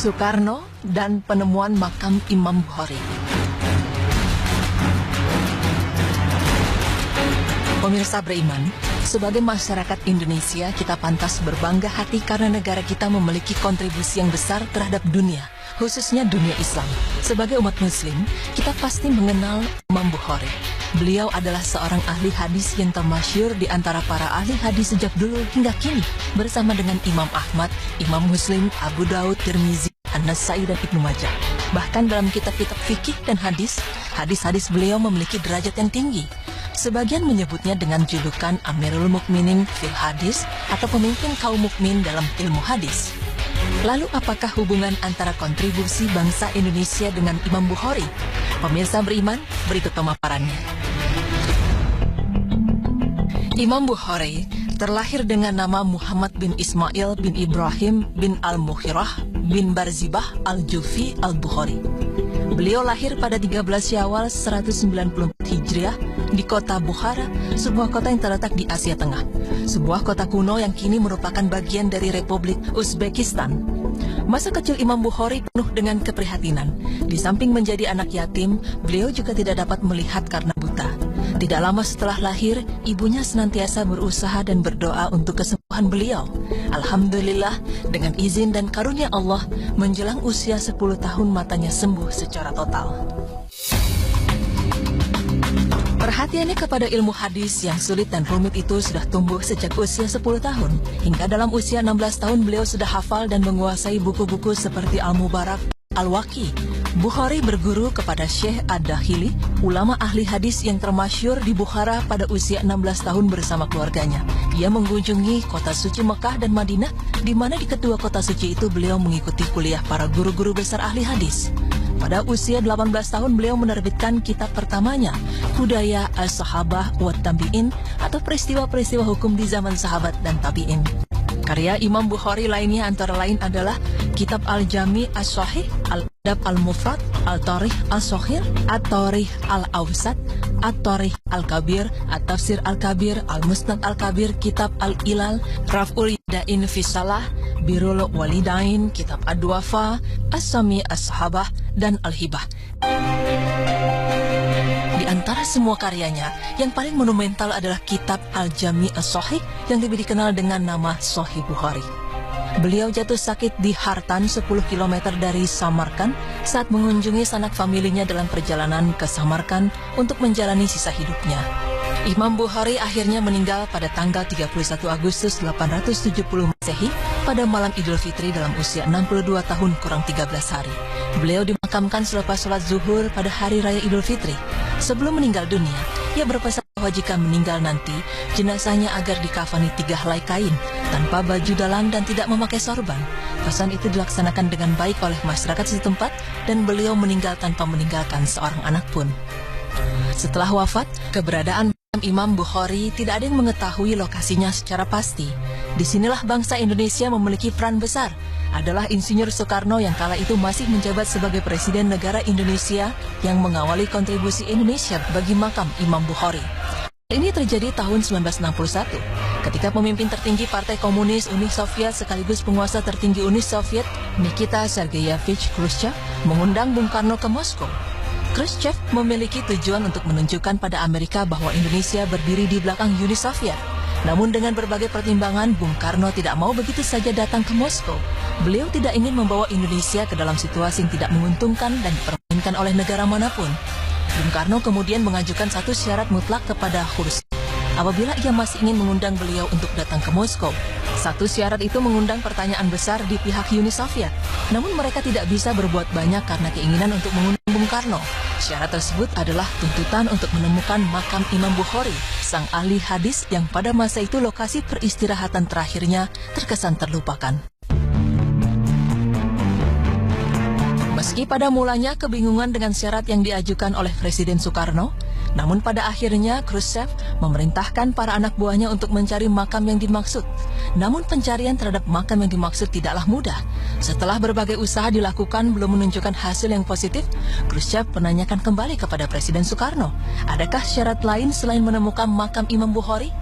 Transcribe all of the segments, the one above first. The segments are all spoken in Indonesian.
Soekarno dan penemuan makam Imam Bukhari. Pemirsa beriman, sebagai masyarakat Indonesia, kita pantas berbangga hati karena negara kita memiliki kontribusi yang besar terhadap dunia, khususnya dunia Islam. Sebagai umat Muslim, kita pasti mengenal Imam Bukhari. Beliau adalah seorang ahli hadis yang termasyhur di antara para ahli hadis sejak dulu hingga kini, bersama dengan Imam Ahmad, Imam Muslim, Abu Daud, Tirmizi, An-Nasai, dan Ibnu Majah. Bahkan dalam kitab-kitab fikih dan hadis-hadis beliau memiliki derajat yang tinggi. Sebagian menyebutnya dengan julukan Amirul Mukminin fil Hadis atau pemimpin kaum mukmin dalam ilmu hadis. Lalu apakah hubungan antara kontribusi bangsa Indonesia dengan Imam Bukhari? Pemirsa beriman, berikut pemaparannya. Imam Bukhari terlahir dengan nama Muhammad bin Ismail bin Ibrahim bin Al-Mughirah bin Barzibah Al-Jufi Al-Bukhari. Beliau lahir pada 13 Syawal 194 Hijriah di kota Bukhara, sebuah kota yang terletak di Asia Tengah. Sebuah kota kuno yang kini merupakan bagian dari Republik Uzbekistan. Masa kecil Imam Bukhari penuh dengan keprihatinan. Di samping menjadi anak yatim, beliau juga tidak dapat melihat karena buta. Tidak lama setelah lahir, ibunya senantiasa berusaha dan berdoa untuk kesembuhan beliau. Alhamdulillah, dengan izin dan karunia Allah, menjelang usia 10 tahun matanya sembuh secara total. Perhatiannya kepada ilmu hadis yang sulit dan rumit itu sudah tumbuh sejak usia 10 tahun. Hingga dalam usia 16 tahun beliau sudah hafal dan menguasai buku-buku seperti Al-Mubarak, Al-Waqi. Bukhari berguru kepada Syekh Ad-Dakhili, ulama ahli hadis yang termasyhur di Bukhara pada usia 16 tahun bersama keluarganya. Ia mengunjungi kota suci Mekah dan Madinah, di mana di kedua kota suci itu beliau mengikuti kuliah para guru-guru besar ahli hadis. Pada usia 18 tahun beliau menerbitkan kitab pertamanya, Hudaya As-Sahabah wa Tabi'in, atau peristiwa-peristiwa hukum di zaman sahabat dan tabi'in. Karya Imam Bukhari lainnya antara lain adalah Kitab Al-Jami As-Sahih, Al-Adab Al-Mufrad, Al-Tarikh As-Saghir, At-Tarikh Al-Awsat, At-Tarikh Al-Kabir, At-Tafsir Al-Kabir, Al-Musnad Al-Kabir, Kitab Al-Ilal, Raf'ul Yadain fi Salah, Birrul Walidain, Kitab Ad-Duafa, As-Sami As-Sahabah, dan Al-Hibah. Di antara semua karyanya, yang paling monumental adalah Kitab Al-Jami As-Sahih yang lebih dikenal dengan nama Sahih Bukhari. Beliau jatuh sakit di Hartan 10 km dari Samarkand saat mengunjungi sanak familinya dalam perjalanan ke Samarkand untuk menjalani sisa hidupnya. Imam Bukhari akhirnya meninggal pada tanggal 31 Agustus 870 Masehi pada malam Idul Fitri dalam usia 62 tahun kurang 13 hari. Beliau dimakamkan selepas sholat zuhur pada hari raya Idul Fitri. Sebelum meninggal dunia, ia berpesan bahwa jika meninggal nanti, jenazahnya agar dikafani 3 helai kain, tanpa baju dalam dan tidak memakai sorban. Pesan itu dilaksanakan dengan baik oleh masyarakat setempat dan beliau meninggal tanpa meninggalkan seorang anak pun. Setelah wafat, keberadaan Imam Bukhari tidak ada yang mengetahui lokasinya secara pasti. Disinilah bangsa Indonesia memiliki peran besar. Adalah Insinyur Soekarno yang kala itu masih menjabat sebagai Presiden Negara Indonesia yang mengawali kontribusi Indonesia bagi makam Imam Bukhari. Ini terjadi tahun 1961, ketika pemimpin tertinggi Partai Komunis Uni Soviet sekaligus penguasa tertinggi Uni Soviet, Nikita Sergeyevich Khrushchev, mengundang Bung Karno ke Moskow. Khrushchev memiliki tujuan untuk menunjukkan pada Amerika bahwa Indonesia berdiri di belakang Uni Soviet. Namun dengan berbagai pertimbangan, Bung Karno tidak mau begitu saja datang ke Moskow. Beliau tidak ingin membawa Indonesia ke dalam situasi yang tidak menguntungkan dan dipermainkan oleh negara manapun. Bung Karno kemudian mengajukan satu syarat mutlak kepada Khrushchev apabila ia masih ingin mengundang beliau untuk datang ke Moskow. Satu syarat itu mengundang pertanyaan besar di pihak Uni Soviet. Namun mereka tidak bisa berbuat banyak karena keinginan untuk mengundang Bung Karno. Syarat tersebut adalah tuntutan untuk menemukan makam Imam Bukhari, sang ahli hadis yang pada masa itu lokasi peristirahatan terakhirnya terkesan terlupakan. Meski pada mulanya kebingungan dengan syarat yang diajukan oleh Presiden Soekarno, namun pada akhirnya Khrushchev memerintahkan para anak buahnya untuk mencari makam yang dimaksud. Namun pencarian terhadap makam yang dimaksud tidaklah mudah. Setelah berbagai usaha dilakukan belum menunjukkan hasil yang positif, Khrushchev menanyakan kembali kepada Presiden Soekarno, adakah syarat lain selain menemukan makam Imam Bukhari?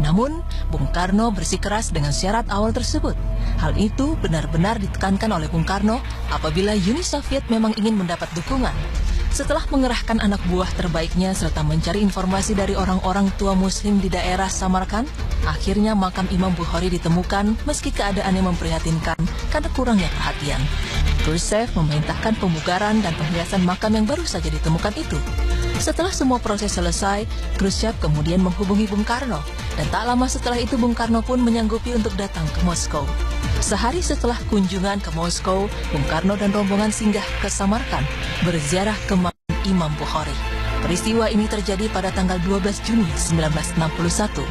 Namun, Bung Karno bersikeras dengan syarat awal tersebut. Hal itu benar-benar ditekankan oleh Bung Karno apabila Uni Soviet memang ingin mendapat dukungan. Setelah mengerahkan anak buah terbaiknya serta mencari informasi dari orang-orang tua muslim di daerah Samarkand, akhirnya makam Imam Bukhari ditemukan meski keadaannya memprihatinkan karena kurangnya perhatian. Khrushchev memerintahkan pemugaran dan penghiasan makam yang baru saja ditemukan itu. Setelah semua proses selesai, Khrushchev kemudian menghubungi Bung Karno, dan tak lama setelah itu Bung Karno pun menyanggupi untuk datang ke Moskow. Sehari setelah kunjungan ke Moskow, Bung Karno dan rombongan singgah ke Samarkand, berziarah ke makam Imam Bukhari. Peristiwa ini terjadi pada tanggal 12 Juni 1961.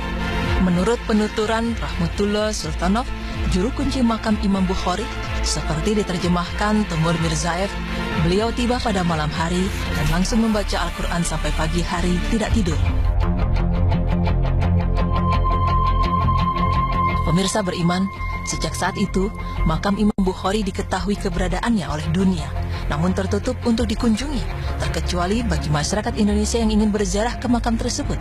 Menurut penuturan Rahmatullah Sultanov, juru kunci makam Imam Bukhari, seperti diterjemahkan Timur Mirzaev, beliau tiba pada malam hari dan langsung membaca Al-Quran sampai pagi hari tidak tidur. Pemirsa beriman, sejak saat itu, makam Imam Bukhari diketahui keberadaannya oleh dunia, namun tertutup untuk dikunjungi, terkecuali bagi masyarakat Indonesia yang ingin berziarah ke makam tersebut.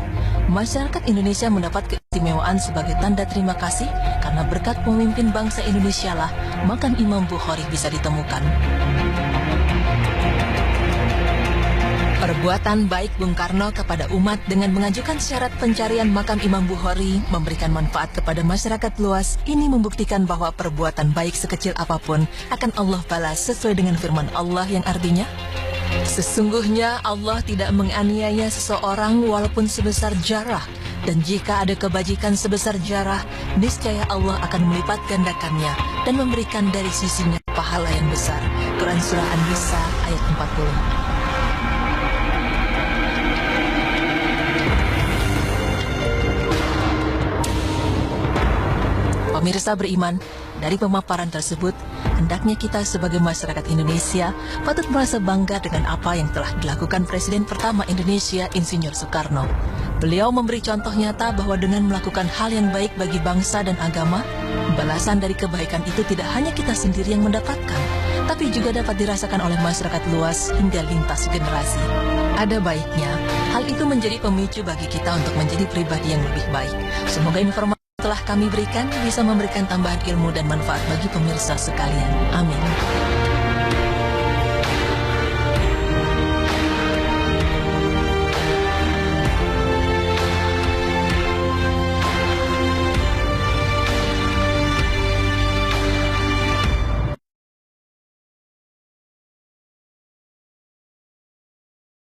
Masyarakat Indonesia mendapat keistimewaan sebagai tanda terima kasih karena berkat pemimpin bangsa Indonesia lah makam Imam Bukhari bisa ditemukan. Perbuatan baik Bung Karno kepada umat dengan mengajukan syarat pencarian makam Imam Bukhari memberikan manfaat kepada masyarakat luas. Ini membuktikan bahwa perbuatan baik sekecil apapun akan Allah balas sesuai dengan firman Allah yang artinya, sesungguhnya Allah tidak menganiaya seseorang walaupun sebesar zarah, dan jika ada kebajikan sebesar zarah, niscaya Allah akan melipat gandakannya dan memberikan dari sisinya pahala yang besar. Quran Surah An-Nisa ayat 40. Pemirsa beriman, dari pemaparan tersebut, hendaknya kita sebagai masyarakat Indonesia patut merasa bangga dengan apa yang telah dilakukan Presiden pertama Indonesia, Insinyur Soekarno. Beliau memberi contoh nyata bahwa dengan melakukan hal yang baik bagi bangsa dan agama, balasan dari kebaikan itu tidak hanya kita sendiri yang mendapatkan, tapi juga dapat dirasakan oleh masyarakat luas hingga lintas generasi. Ada baiknya, hal itu menjadi pemicu bagi kita untuk menjadi pribadi yang lebih baik. Semoga informasi telah kami berikan bisa memberikan tambahan ilmu dan manfaat bagi pemirsa sekalian. Amin.